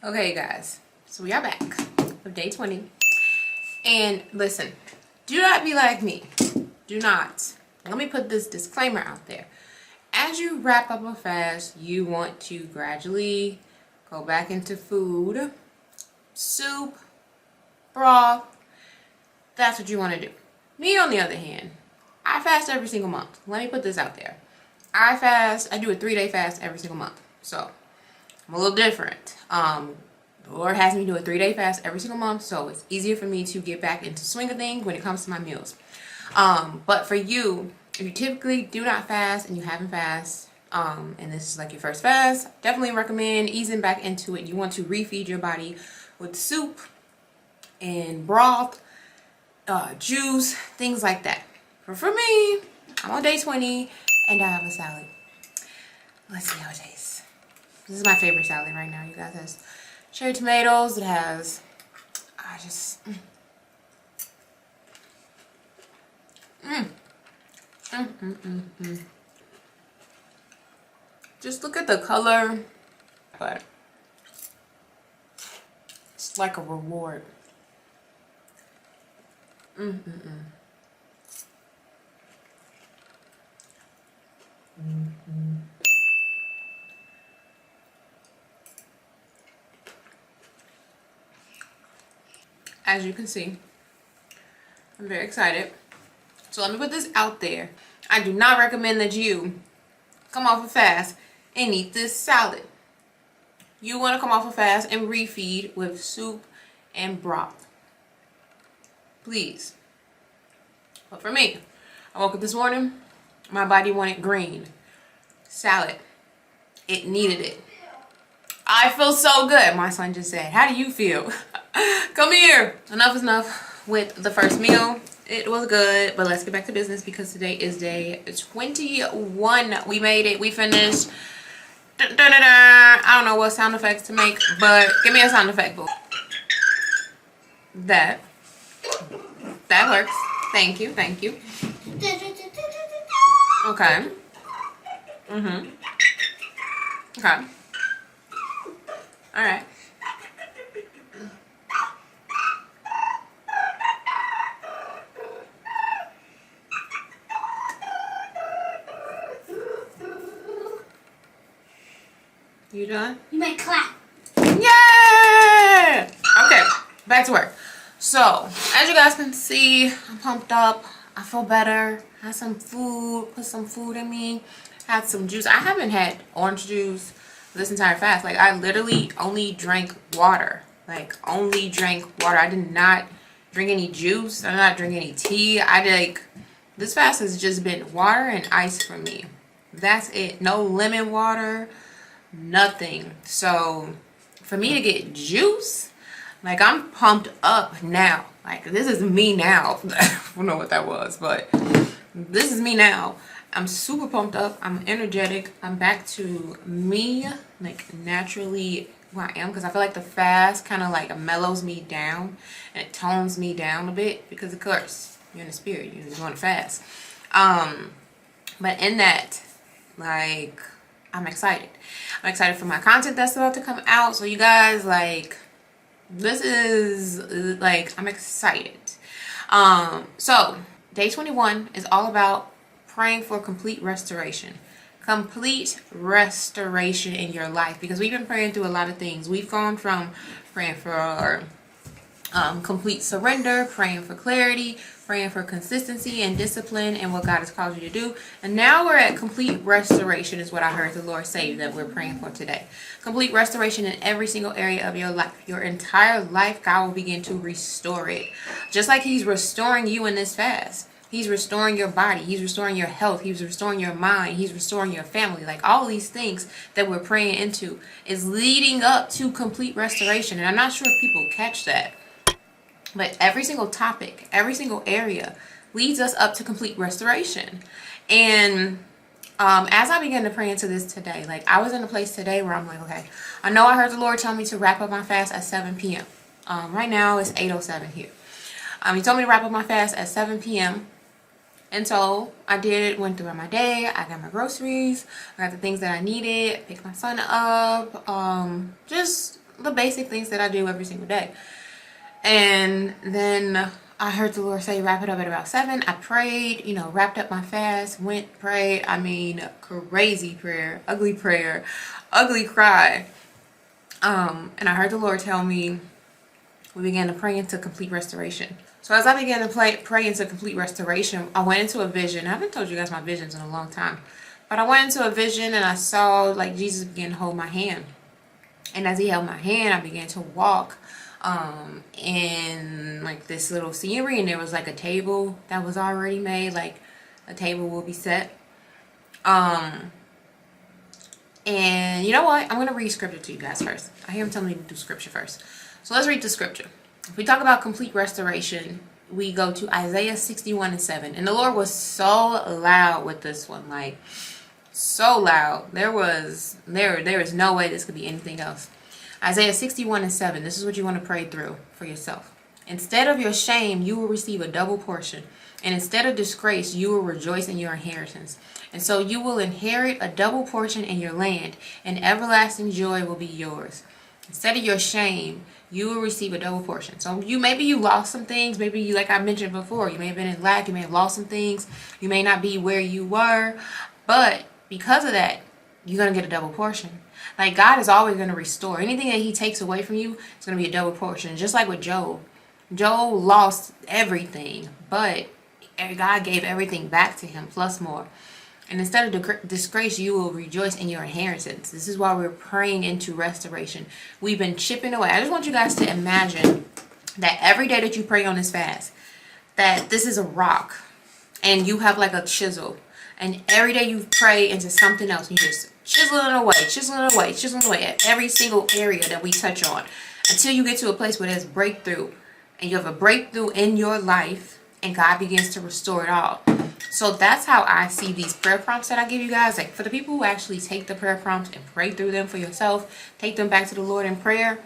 Okay, guys, so we are back with day 20. And listen, do not be like me. Do not. Let me put this disclaimer out there. As you wrap up a fast, you want to gradually go back into food, soup, broth. That's what you want to do. Me, on the other hand, I fast every single month. Let me put this out there. I do a 3-day fast every single month. So I'm a little different. The Lord has me do a 3-day fast every single month, so it's easier for me to get back into swing of things when it comes to my meals. But for you, if you typically do not fast and you haven't fasted, and this is like your first fast, definitely recommend easing back into it. You want to refeed your body with soup and broth, juice, things like that. But for me, I'm on day 20 and I have a salad. Let's see how it tastes. This is my favorite salad right now, you guys. It has cherry tomatoes. It has, just look at the color. But it's like a reward. As you can see, I'm very excited. So let me put this out there. I do not recommend that you come off a fast and eat this salad. You want to come off a fast and refeed with soup and broth. Please. But for me, I woke up this morning, my body wanted green salad. It needed it. I feel so good. My son just said, how do you feel? Come here. Enough is enough with the first meal. It was good, but let's get back to business because today is day 21. We made it. We finished. I don't know what sound effects to make, but give me a sound effect, boo. That works. Thank you. Thank you. Okay. Okay. All right. You done? You might clap. Yeah! Okay, back to work. So, as you guys can see, I'm pumped up. I feel better. Had some food, put some food in me. Had some juice. I haven't had orange juice this entire fast. Like, I literally only drank water. Like, only drank water. I did not drink any juice. I did not drink any tea. This fast has just been water and ice for me. That's it. No lemon water. Nothing. So for me to get juice, like, I'm pumped up now. Like, this is me now. I don't know what that was, but this is me now. I'm super pumped up. I'm energetic. I'm back to me, like, naturally who I am, because I feel like the fast kind of like mellows me down and it tones me down a bit, because of course you're in the spirit, you're just going to fast. But in that, like, I'm excited. I'm excited for my content that's about to come out. So you guys, like, this is, like, I'm excited. So day 21 is all about praying for complete restoration. Complete restoration in your life, because we've been praying through a lot of things. We've gone from praying for complete surrender, praying for clarity, praying for consistency and discipline and what God has called you to do. And now we're at complete restoration, is what I heard the Lord say that we're praying for today. Complete restoration in every single area of your life. Your entire life, God will begin to restore it. Just like He's restoring you in this fast. He's restoring your body. He's restoring your health. He's restoring your mind. He's restoring your family. Like, all these things that we're praying into is leading up to complete restoration. And I'm not sure if people catch that. But every single topic, every single area leads us up to complete restoration. And as I began to pray into this today, like, I was in a place today where I'm like, okay, I know I heard the Lord tell me to wrap up my fast at 7 p.m. Right now it's 8:07 here. He told me to wrap up my fast at 7 p.m. And so I went throughout my day. I got my groceries. I got the things that I needed. Picked my son up. Just the basic things that I do every single day. And then I heard the Lord say, wrap it up at about 7. I prayed, you know, wrapped up my fast, went, prayed. I mean, crazy prayer, ugly cry. And I heard the Lord tell me, we began to pray into complete restoration. So as I began to pray into complete restoration, I went into a vision. I haven't told you guys my visions in a long time. But I went into a vision and I saw like Jesus begin to hold my hand. And as he held my hand, I began to walk in like this little scenery, and there was like a table that was already made, like a table will be set. And you know what? I'm going to read scripture to you guys first. I hear him telling me to do scripture first. So let's read the scripture. If we talk about complete restoration, we go to Isaiah 61:7. And the Lord was so loud with this one, like so loud. There is no way this could be anything else. Isaiah 61:7. This is what you want to pray through for yourself. Instead of your shame, you will receive a double portion. And instead of disgrace, you will rejoice in your inheritance. And so you will inherit a double portion in your land, and everlasting joy will be yours. Instead of your shame, you will receive a double portion. So maybe you lost some things. Maybe you, like I mentioned before, you may have been in lack. You may have lost some things. You may not be where you were. But because of that, you're going to get a double portion. Like God is always going to restore. Anything that he takes away from you, it's going to be a double portion. Just like with Job. Job lost everything, but God gave everything back to him, plus more. And instead of disgrace, you will rejoice in your inheritance. This is why we're praying into restoration. We've been chipping away. I just want you guys to imagine that every day that you pray on this fast, that this is a rock, and you have like a chisel. And every day you pray into something else, you just chiseling away at every single area that we touch on, until you get to a place where there's breakthrough, and you have a breakthrough in your life, and God begins to restore it all. So that's how I see these prayer prompts that I give you guys. Like for the people who actually take the prayer prompts and pray through them for yourself, take them back to the Lord in prayer,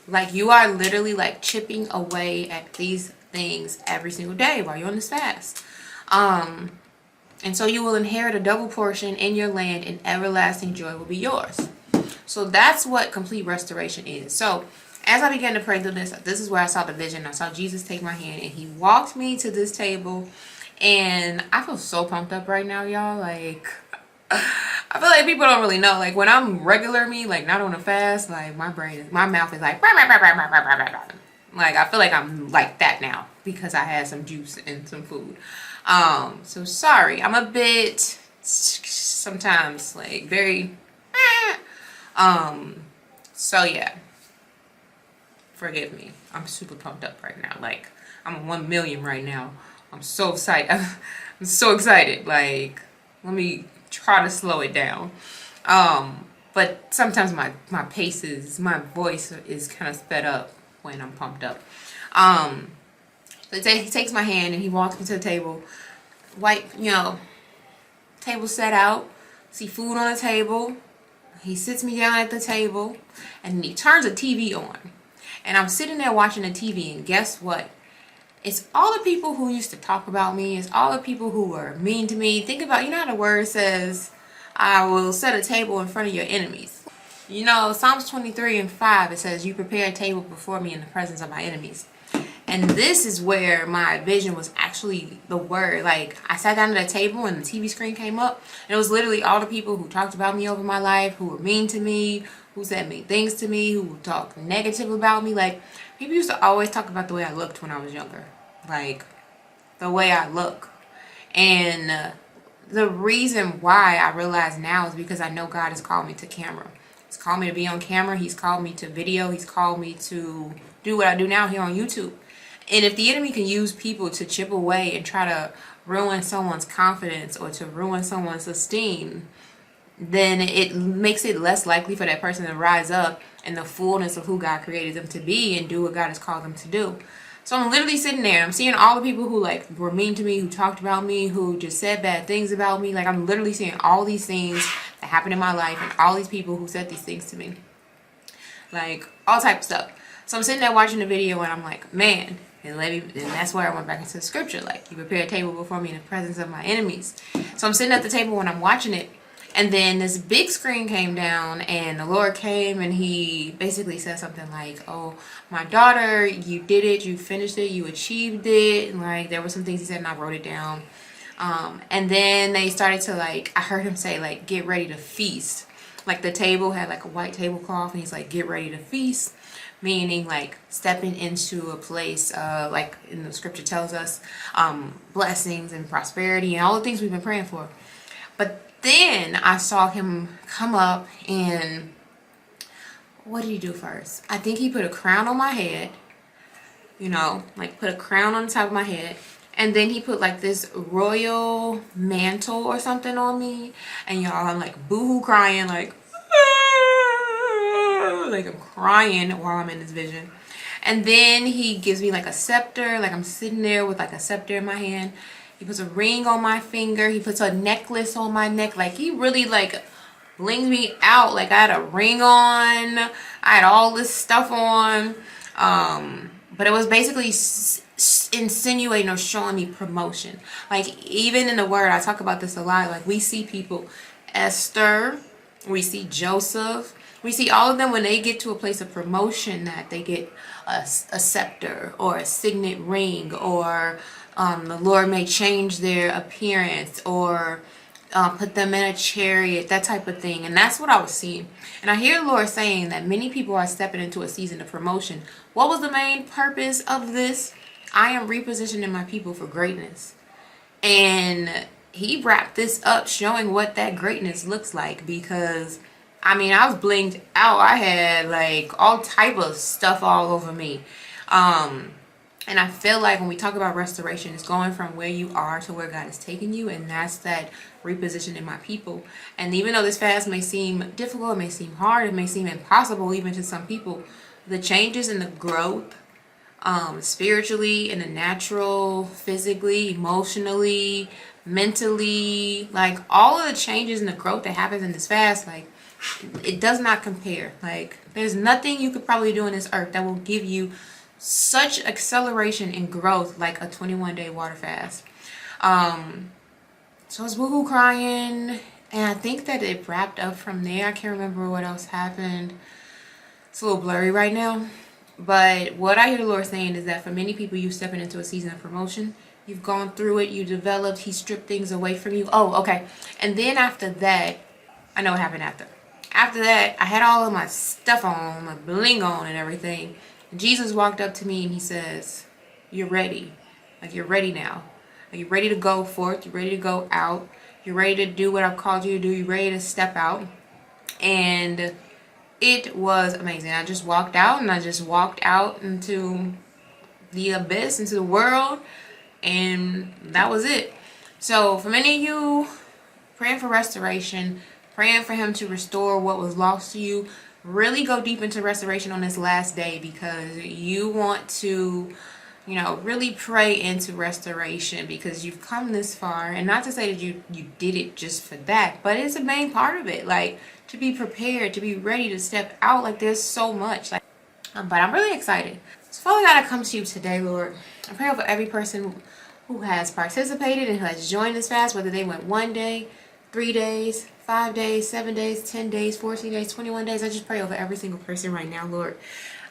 like you are literally like chipping away at these things every single day while you're on this fast. And so you will inherit a double portion in your land, and everlasting joy will be yours. So that's what complete restoration is. So as I began to pray through this, this is where I saw the vision. I saw Jesus take my hand, and he walked me to this table. And I feel so pumped up right now, y'all. Like, I feel like people don't really know. Like, when I'm regular me, like, not on a fast, like, my mouth is like, like, I feel like I'm like that now because I had some juice and some food. So sorry. I'm a bit, sometimes, like, very, so yeah. Forgive me. I'm super pumped up right now. Like, I'm at 1 million right now. I'm so excited. I'm so excited. Like, let me try to slow it down. But sometimes my voice is kind of sped up when I'm pumped up. He takes my hand and he walks me to the table. Table set out. See food on the table. He sits me down at the table, and he turns the TV on. And I'm sitting there watching the TV, and guess what? It's all the people who used to talk about me. It's all the people who were mean to me. Think about, you know how the word says, I will set a table in front of your enemies. You know, Psalms 23:5, it says, you prepare a table before me in the presence of my enemies. And this is where my vision was actually the word. Like, I sat down at a table and the TV screen came up. And it was literally all the people who talked about me over my life, who were mean to me, who said mean things to me, who talked negative about me. Like, people used to always talk about the way I looked when I was younger. Like, the way I look. And the reason why I realize now is because I know God has called me to camera. He's called me to be on camera. He's called me to video. He's called me to do what I do now here on YouTube. And if the enemy can use people to chip away and try to ruin someone's confidence or to ruin someone's esteem, then it makes it less likely for that person to rise up in the fullness of who God created them to be and do what God has called them to do. So I'm literally sitting there and I'm seeing all the people who like were mean to me, who talked about me, who just said bad things about me. Like, I'm literally seeing all these things that happened in my life and all these people who said these things to me. Like, all type of stuff. So I'm sitting there watching the video and I'm like, man. And that's where I went back into the scripture. Like, you prepare a table before me in the presence of my enemies. So I'm sitting at the table when I'm watching it. And then this big screen came down, and the Lord came and he basically said something like, oh, my daughter, you did it, you finished it, you achieved it. And like, there were some things he said and I wrote it down. And then they started to like, I heard him say like, get ready to feast. Like the table had like a white tablecloth and he's like, get ready to feast. Meaning like stepping into a place, like in the scripture tells us, blessings and prosperity and all the things we've been praying for. But then I saw him come up and what did he do first? I think he put a crown on my head, you know, like put a crown on the top of my head. And then he put like this royal mantle or something on me. And y'all, I'm like boohoo crying, like I'm crying while I'm in this vision. And then he gives me like a scepter, like I'm sitting there with like a scepter in my hand. He puts a ring on my finger. He puts a necklace on my neck. Like he really like blinged me out. Like I had a ring on. I had all this stuff on. But it was basically insinuating or showing me promotion. Like even in the word, I talk about this a lot. Like we see people, Esther, we see Joseph, we see all of them when they get to a place of promotion that they get a scepter or a signet ring, or the Lord may change their appearance, or put them in a chariot, that type of thing. And that's what I was seeing. And I hear the Lord saying that many people are stepping into a season of promotion. What was the main purpose of this? I am repositioning my people for greatness. And he wrapped this up showing what that greatness looks like, because I mean, I was blinged out. I had like all type of stuff all over me. And I feel like when we talk about restoration, it's going from where you are to where God is taking you. And that's that repositioning my people. And even though this fast may seem difficult, it may seem hard, it may seem impossible even to some people, the changes in the growth, spiritually, in the natural, physically, emotionally, mentally, like all of the changes and the growth that happens in this fast, like it does not compare. Like there's nothing you could probably do on this earth that will give you such acceleration and growth like a 21-day water fast. So I was woohoo crying, and I think that it wrapped up from there. I can't remember what else happened. It's a little blurry right now. But what I hear the Lord saying is that for many people, you stepping into a season of promotion. You've gone through it. You developed. He stripped things away from you. Oh, okay. And then after that, I know what happened after. After that, I had all of my stuff on, my bling on and everything. And Jesus walked up to me and he says, you're ready. Like you're ready now. Like you're ready to go forth. You're ready to go out. You're ready to do what I've called you to do. You're ready to step out. And it was amazing. I just walked out, and I just walked out into the abyss, into the world, and that was it. So for many of you, praying for restoration, praying for him to restore what was lost to you, really go deep into restoration on this last day, because you want to, you know, really pray into restoration, because you've come this far. And not to say that you did it just for that, but it's a main part of it. Like, to be prepared, to be ready to step out. Like, there's so much. Like, but I'm really excited. So Father God, I come to you today, Lord. I pray over every person who has participated and who has joined this fast, whether they went 1 day, 3 days, 5 days, 7 days, 10 days, 14 days, 21 days. I just pray over every single person right now, Lord.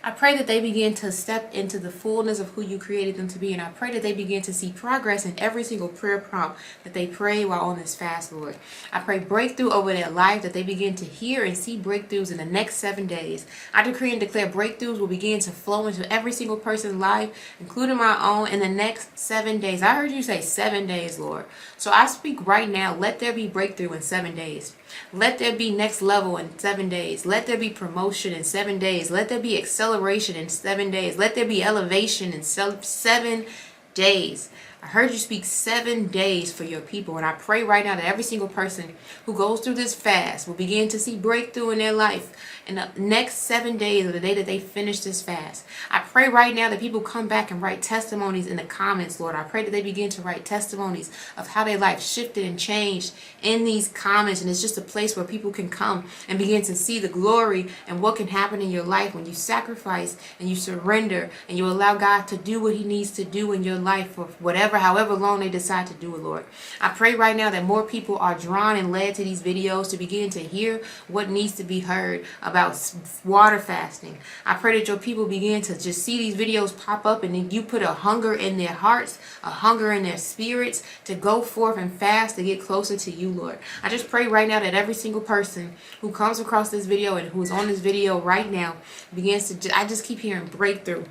I pray that they begin to step into the fullness of who you created them to be. And I pray that they begin to see progress in every single prayer prompt that they pray while on this fast, Lord. I pray breakthrough over their life, that they begin to hear and see breakthroughs in the next 7 days. I decree and declare breakthroughs will begin to flow into every single person's life, including my own, in the next 7 days. I heard you say 7 days, Lord. So I speak right now, let there be breakthrough in 7 days. Let there be next level in 7 days. Let there be promotion in 7 days. Let there be acceleration in 7 days. Let there be elevation in 7 days. I heard you speak 7 days for your people. And I pray right now that every single person who goes through this fast will begin to see breakthrough in their life in the next 7 days, of the day that they finish this fast. I pray right now that people come back and write testimonies in the comments, Lord. I pray that they begin to write testimonies of how their life shifted and changed in these comments. And it's just a place where people can come and begin to see the glory and what can happen in your life when you sacrifice and you surrender and you allow God to do what he needs to do in your life for whatever whatever, however long they decide to do it, Lord. I pray right now that more people are drawn and led to these videos to begin to hear what needs to be heard about water fasting. I pray that your people begin to just see these videos pop up, and then you put a hunger in their hearts, a hunger in their spirits to go forth and fast to get closer to you, Lord. I just pray right now that every single person who comes across this video and who is on this video right now begins to, I just keep hearing breakthrough.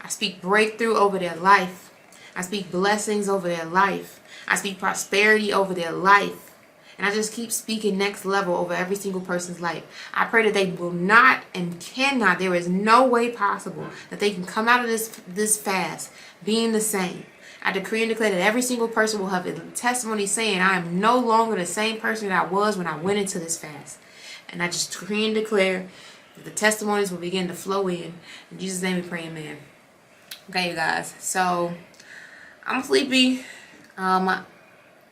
I speak breakthrough over their life. I speak blessings over their life. I speak prosperity over their life. And I just keep speaking next level over every single person's life. I pray that they will not and cannot, there is no way possible that they can come out of this fast being the same. I decree and declare that every single person will have a testimony saying, I am no longer the same person that I was when I went into this fast. And I just decree and declare that the testimonies will begin to flow in. In Jesus' name we pray, amen. Okay, you guys, so I'm sleepy.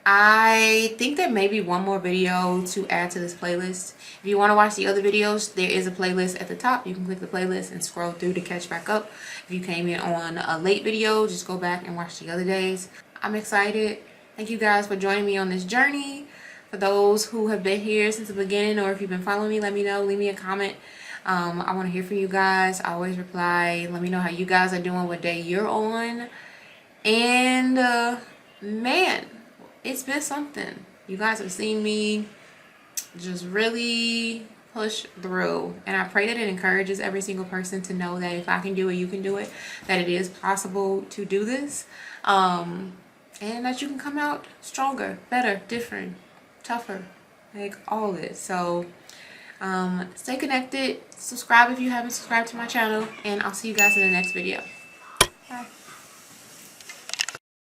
I think there may be one more video to add to this playlist. If you want to watch the other videos, there is a playlist at the top. You can click the playlist and scroll through to catch back up. If you came in on a late video, just go back and watch the other days. I'm excited. Thank you guys for joining me on this journey. For those who have been here since the beginning, or if you've been following me, let me know. Leave me a comment. I want to hear from you guys. I always reply. Let me know how you guys are doing, what day you're on. And man, it's been something. You guys have seen me just really push through, and I pray that it encourages every single person to know that if I can do it, you can do it, that it is possible to do this, and that you can come out stronger, better, different, tougher, like all this. So stay connected, subscribe if you haven't subscribed to my channel, and I'll see you guys in the next video.